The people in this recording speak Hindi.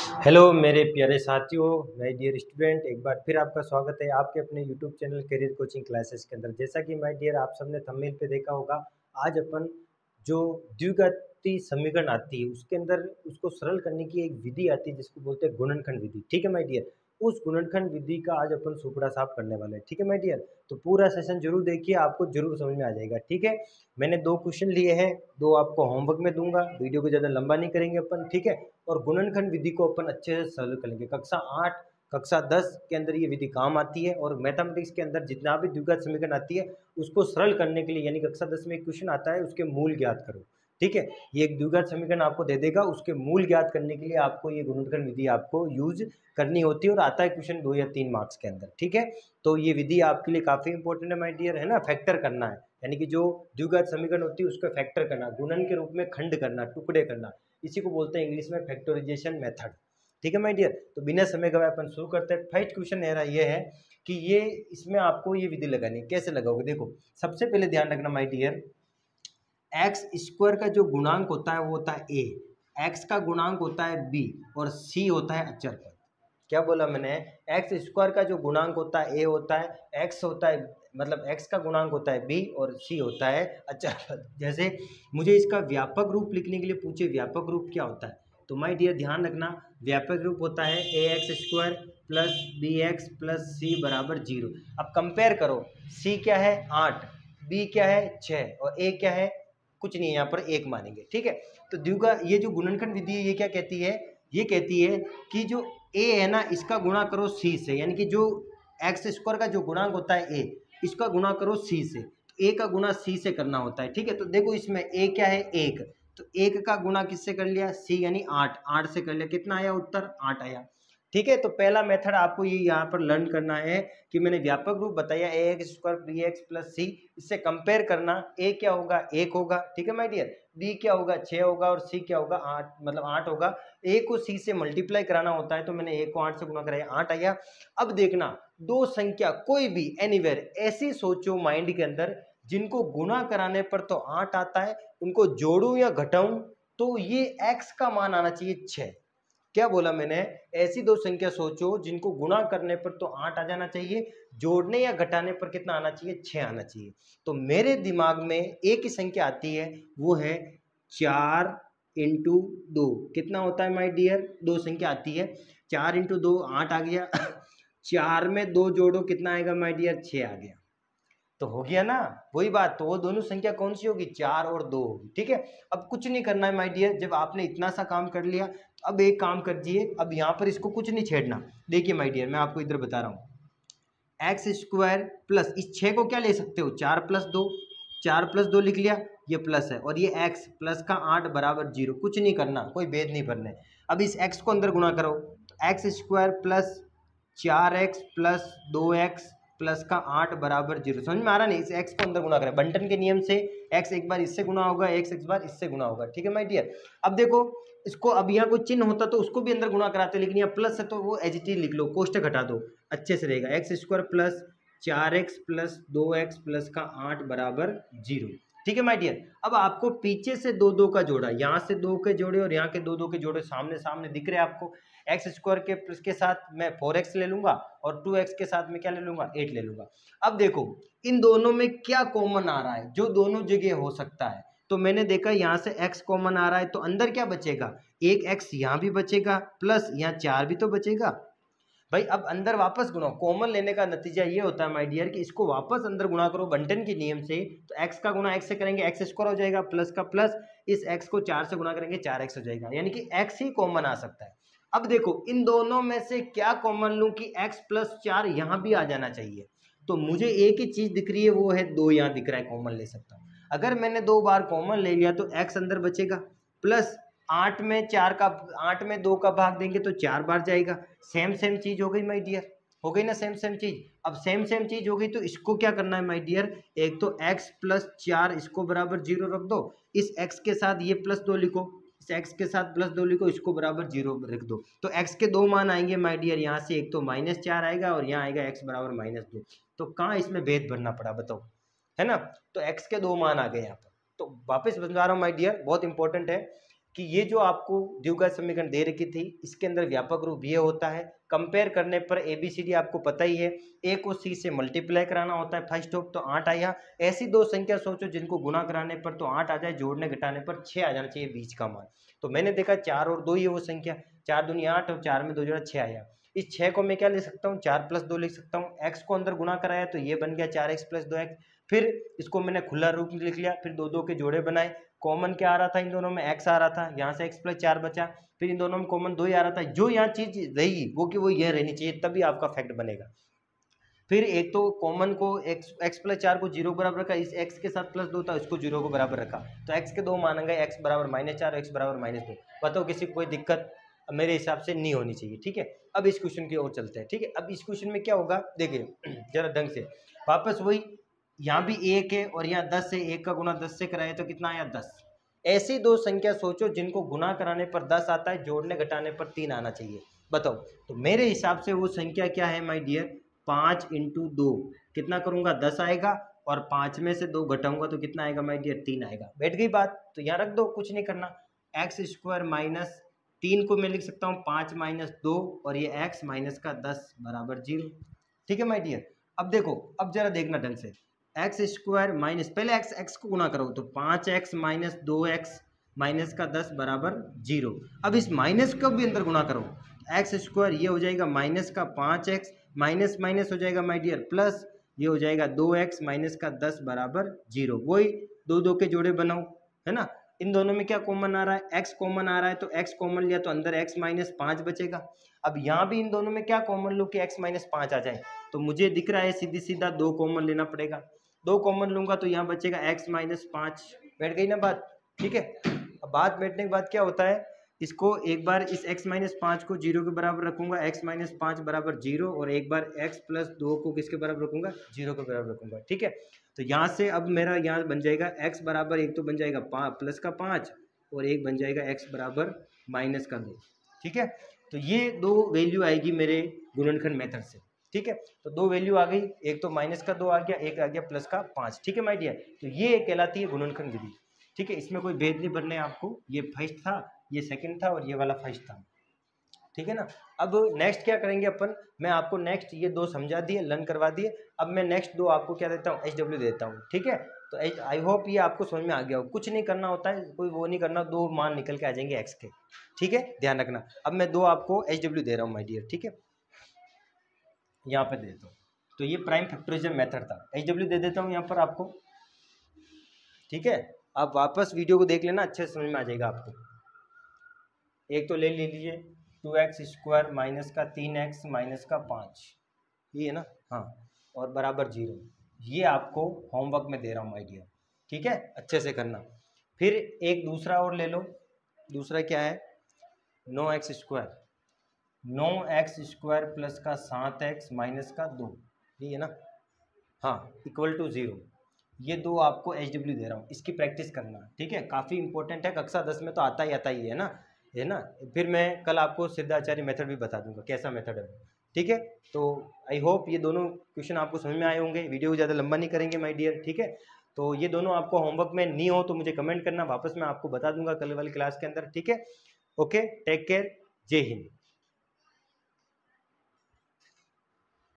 हेलो मेरे प्यारे साथियों, माय डियर स्टूडेंट, एक बार फिर आपका स्वागत है आपके अपने YouTube channel career coaching classes के अंदर। जैसा कि माय डियर आप सबने थंबनेल पे देखा होगा, आज अपन जो द्विघाती समीकरण आती है उसके अंदर उसको सरल करने की एक विधि आती है जिसको बोलते हैं गुणनखंड विधि। ठीक है माय डियर, उस गुणनखंड विधि का आज अपन सुपड़ा साफ करने वाले हैं। ठीक है माय डियर, तो पूरा सेशन जरूर देखिए, आपको जरूर समझ में आ जाएगा। ठीक है, मैंने 2 क्वेश्चन लिए हैं, 2 आपको होमवर्क में दूंगा, वीडियो को ज़्यादा लंबा नहीं करेंगे अपन। ठीक है, और गुणनखंड विधि को अपन अच्छे से सरल करेंगे। कक्षा 8 कक्षा 10 के अंदर ये विधि काम आती है, और मैथमेटिक्स के अंदर जितना भी द्विघात समीकरण आती है उसको सरल करने के लिए, यानी कक्षा 10 में एक क्वेश्चन आता है उसके मूल ज्ञात करो। ठीक है, ये एक द्विघात समीकरण आपको दे देगा, उसके मूल ज्ञात करने के लिए आपको ये गुणनखंड विधि आपको यूज करनी होती है, और आता है क्वेश्चन 2 या 3 मार्क्स के अंदर। ठीक है, तो ये विधि आपके लिए काफ़ी इंपॉर्टेंट है माय डियर, है ना। फैक्टर करना है, यानी कि जो द्विघात समीकरण होती है उसको फैक्टर करना, गुणन के रूप में खंड करना, टुकड़े करना, इसी को बोलते हैं इंग्लिश में फैक्टराइजेशन मेथड। ठीक है माय डियर, तो बिना समय गवाए अपन शुरू करते हैं। फर्स्ट क्वेश्चन मेरा ये है कि ये इसमें आपको ये विधि लगानी है। कैसे लगाओगे, देखो सबसे पहले ध्यान रखना माय डियर, एक्स स्क्वायर का जो गुणांक होता है वो होता है ए, एक्स का गुणांक होता है बी, और सी होता है अचर पद। क्या बोला मैंने, एक्स स्क्वायर का जो गुणांक होता है ए होता है, एक्स होता है मतलब एक्स का गुणांक होता है बी, और सी होता है अचर पद। जैसे मुझे इसका व्यापक रूप लिखने के लिए पूछे, व्यापक रूप क्या होता है, तो माय डियर ध्यान रखना, व्यापक रूप होता है A X square plus B X plus C बराबर 0। अब कंपेयर करो, सी क्या है 8, बी क्या है 6, और ए क्या है कुछ नहीं है, यहाँ पर 1 मानेंगे। ठीक है, तो द्विघात ये जो गुणनखंड विधि है ये क्या कहती है, ये कहती है कि जो ए है ना इसका गुणा करो सी से, यानी कि जो एक्स स्क्वायर का जो गुणांक होता है ए, इसका गुणा करो सी से, तो ए का गुणा सी से करना होता है। ठीक है, तो देखो इसमें ए क्या है 1, तो 1 का गुणा किससे कर लिया, सी यानी 8, 8 से कर लिया, कितना आया उत्तर 8 आया। ठीक है, तो पहला मेथड आपको ये यहाँ पर लर्न करना है कि मैंने व्यापक रूप बताया A X square B X plus C, इससे कंपेयर करना, ए क्या होगा 1 होगा। ठीक है माय डियर, बी क्या होगा 6 होगा, और सी क्या होगा 8, मतलब 8 होगा। ए को सी से मल्टीप्लाई कराना होता है, तो मैंने ए को 8 से गुणा कराया, 8 आया। अब देखना, दो संख्या कोई भी एनीवेयर ऐसी सोचो माइंड के अंदर जिनको गुणा कराने पर तो 8 आता है, उनको जोड़ूं या घटाऊं तो ये x का मान आना चाहिए 6। क्या बोला मैंने, ऐसी दो संख्या सोचो जिनको गुणा करने पर तो 8 आ जाना चाहिए, जोड़ने या घटाने पर कितना आना चाहिए 6 आना चाहिए। तो मेरे दिमाग में एक ही संख्या आती है, वो है 4 इंटू 2, कितना होता है माय डियर, 2 संख्या आती है, 4 इंटू 2 8 आ गया 4 में 2 जोड़ो कितना आएगा माय डियर 6 आ गया। तो हो गया ना, वही बात, तो वो दोनों संख्या कौन सी होगी 4 और 2 होगी। ठीक है, अब कुछ नहीं करना है माय डियर, जब आपने इतना सा काम कर लिया तो अब एक काम कर दिए, अब यहाँ पर इसको कुछ नहीं छेड़ना। देखिए माय डियर, मैं आपको इधर बता रहा हूँ, एक्स स्क्वायर प्लस इस 6 को क्या ले सकते हो 4 प्लस 2, 4 प्लस 2 लिख लिया, ये प्लस है, और ये एक्स प्लस का 8 बराबर 0, कुछ नहीं करना, कोई भेद नहीं भरना है। अब इस एक्स को अंदर गुणा करो, तो x square plus 4x plus 2x plus का 8 बराबर 0, समझ में आ रहा नहीं, इस x को अंदर गुणा करें बंटन के नियम से, x एक बार इससे गुणा होगा, x एक बार इससे गुणा होगा। ठीक है माय डियर, अब देखो इसको, अब यहाँ कोई चिन्ह होता तो उसको भी अंदर गुणा कराते, लेकिन यहाँ प्लस है तो वो एज इट इज लिख लो, कोष्टक हटा दो, अच्छे से रहेगा। X square plus 4x plus 2x plus का 8 बराबर 0। ठीक है माय डियर, अब आपको पीछे से 2 2 का जोड़ा, यहाँ से 2 के जोड़े और यहाँ के 2 2 के जोड़े सामने सामने दिख रहे हैं आपको। एक्स स्क्वायर के प्लस के साथ मैं 4x ले लूंगा, और 2x के साथ में क्या ले लूंगा 8 ले लूंगा। अब देखो इन दोनों में क्या कॉमन आ रहा है, जो दोनों जगह हो सकता है, तो मैंने देखा यहाँ से x कॉमन आ रहा है, तो अंदर क्या बचेगा, एक x यहाँ भी बचेगा, प्लस यहाँ 4 भी तो बचेगा भाई। अब अंदर वापस गुणा, कॉमन लेने का नतीजा ये होता है माय डियर कि इसको वापस अंदर गुणा करो बंटन के नियम से, तो x का गुणा x से करेंगे एक्स स्क्वायर हो जाएगा, प्लस का प्लस, इस x को 4 से गुणा करेंगे 4x हो जाएगा, यानी कि x ही कॉमन आ सकता है। अब देखो इन दोनों में से क्या कॉमन लूं कि x प्लस 4 यहाँ भी आ जाना चाहिए, तो मुझे एक ही चीज दिख रही है, वो है 2 यहाँ दिख रहा है, कॉमन ले सकता हूँ। अगर मैंने 2 बार कॉमन ले लिया तो x अंदर बचेगा, प्लस 8 में 4 का 8 में 2 का भाग देंगे तो 4 बार जाएगा, सेम सेम चीज हो गई माय डियर, हो गई ना सेम सेम चीज। अब सेम सेम चीज हो गई तो इसको क्या करना है माय डियर, एक तो x प्लस 4 इसको बराबर 0 रख दो, इस x के साथ ये प्लस 2 लिखो, इस x के साथ प्लस 2 लिखो, इसको बराबर 0 रख दो, तो x के 2 मान आएंगे माय डियर, यहाँ से एक तो -4 आएगा और यहाँ आएगा x बराबर -2। तो कहाँ इसमें भेद भरना पड़ा बताओ, है ना, तो x के 2 मान आ गए यहाँ पर। तो वापस बता रहा हूँ माय डियर, बहुत इंपॉर्टेंट है कि ये जो आपको द्विघात समीकरण दे रखी थी इसके अंदर व्यापक रूप ये होता है, कंपेयर करने पर ABCD आपको पता ही है, A को C से मल्टीप्लाई कराना होता है फर्स्ट ऑफ, तो 8 आया। ऐसी दो संख्या सोचो जिनको गुणा कराने पर तो 8 आ जाए, जोड़ने घटाने पर 6 आ जाना चाहिए बीच का मान। तो मैंने देखा 4 और 2 ही है वो संख्या, 4 दूनी 8 और 4 में 2 जोड़ा 6 आया। इस 6 को मैं क्या लिख सकता हूँ, 4 + 2 लिख सकता हूँ। x को अंदर गुणा कराया तो ये बन गया 4x + 2x। फिर इसको मैंने खुला रूप में लिख लिया, फिर दो दो के जोड़े बनाए। कॉमन क्या आ रहा था इन दोनों में, x आ रहा था, यहाँ से x + 4 बचा। फिर इन दोनों में कॉमन 2 ही आ रहा था, जो यहाँ चीज रहेगी वो कि वो यह रहनी चाहिए, तभी आपका फैक्ट बनेगा। फिर एक तो कॉमन को x + 4 को 0 बराबर रखा, इस x के साथ +2 था इसको 0 को बराबर रखा, तो x के दो मान आ गए, x बराबर -4, x बराबर -2। बताओ किसी को कोई दिक्कत मेरे हिसाब से नहीं होनी चाहिए, ठीक है। अब इस क्वेश्चन की ओर चलते हैं, ठीक है। अब इस क्वेश्चन में क्या होगा देखिए जरा ढंग से, वापस वही, यहाँ भी 1 है और यहाँ 10 है, 1 का गुणा 10 से कराए तो कितना आया 10। ऐसी दो संख्या सोचो जिनको गुणा कराने पर 10 आता है, जोड़ने घटाने पर 3 आना चाहिए। बताओ, तो मेरे हिसाब से वो संख्या क्या है माय डियर, 5 × 2 कितना करूंगा 10 आएगा, और 5 में से 2 घटाऊंगा तो कितना आएगा माय डियर 3 आएगा। बैठ गई बात, तो यहाँ रख दो, कुछ नहीं करना। x² - 3 को मैं लिख सकता हूँ 5 - 2, और ये x - का 10 बराबर 0। ठीक है माय डियर। अब देखो, अब जरा देखना ढंग से, x² पहले x को गुणा करो तो 5x - 2x का 10 बराबर 0। अब इस माइनस को भी अंदर गुणा करो, x² ये हो जाएगा माइनस का 5x, माइनस माइनस हो जाएगा माय डियर प्लस, ये हो जाएगा 2x - का 10 बराबर 0। वही दो दो के जोड़े बनाओ, है ना। इन दोनों में क्या कॉमन आ रहा है, x कॉमन आ रहा है, तो x कॉमन लिया तो अंदर x - 5 बचेगा। अब यहाँ भी इन दोनों में क्या कॉमन लो कि x - 5 आ जाए, तो मुझे दिख रहा है सीधी सीधा 2 कॉमन लेना पड़ेगा। 2 कॉमन लूंगा तो यहाँ बचेगा x - 5। बैठ गई ना बात, ठीक है। अब बात बैठने के बाद क्या होता है, इसको एक बार इस x - 5 को 0 के बराबर रखूंगा, x - 5 बराबर 0, और एक बार x + 2 को किसके बराबर रखूंगा, 0 के बराबर रखूंगा, ठीक है। तो यहाँ से अब मेरा यहाँ बन जाएगा x बराबर, एक तो बन जाएगा +5 और एक बन जाएगा x बराबर -2, ठीक है। तो ये दो वैल्यू आएगी मेरे गुणनखंड मेथड से, ठीक है। तो दो वैल्यू आ गई, एक तो -2 आ गया, एक आ गया +5, ठीक है माय डियर। तो ये कहलाती है गुणनखंड विधि, ठीक है। इसमें कोई भेद नहीं बनने आपको, ये फर्स्ट था, ये सेकंड था, और ये वाला फर्स्ट था, ठीक है ना। अब नेक्स्ट क्या करेंगे अपन, मैं आपको नेक्स्ट ये दो समझा दिए, लर्न करवा दिए। अब मैं नेक्स्ट दो आपको क्या देता हूँ, HW देता हूँ, ठीक है। तो आई होप ये आपको समझ में आ गया हो। कुछ नहीं करना होता है, कोई वो नहीं करना, दो मान निकल के आ जाएंगे x के, ठीक है, ध्यान रखना। अब मैं दो आपको HW दे रहा हूँ माय डियर, ठीक है, यहाँ पे दे देता हूँ। तो ये प्राइम फैक्टराइजेशन मेथड था, HW दे देता हूँ यहाँ पर आपको, ठीक है। आप वापस वीडियो को देख लेना, अच्छे से समझ में आ जाएगा आपको। एक तो ले लीजिए 2x² - का 3x - का 5, ये है ना, हाँ, और बराबर 0। ये आपको होमवर्क में दे रहा हूँ माय डियर, ठीक है, अच्छे से करना। फिर एक दूसरा और ले लो, दूसरा क्या है, 9x² + का 7x - का 2, ये है ना, हाँ, = 0। ये दो आपको HW दे रहा हूँ, इसकी प्रैक्टिस करना, ठीक है, काफ़ी इंपॉर्टेंट है, कक्षा 10 में तो आता ही है ना, है ना। फिर मैं कल आपको सिद्धाचार्य मेथड भी बता दूंगा कैसा मेथड है, ठीक है। तो आई होप ये दोनों क्वेश्चन आपको समझ में आए होंगे, वीडियो को ज़्यादा लंबा नहीं करेंगे माय डियर, ठीक है। तो ये दोनों आपको होमवर्क में नहीं हो तो मुझे कमेंट करना, वापस मैं आपको बता दूंगा कल वाली क्लास के अंदर, ठीक है। ओके, टेक केयर, जय हिंद।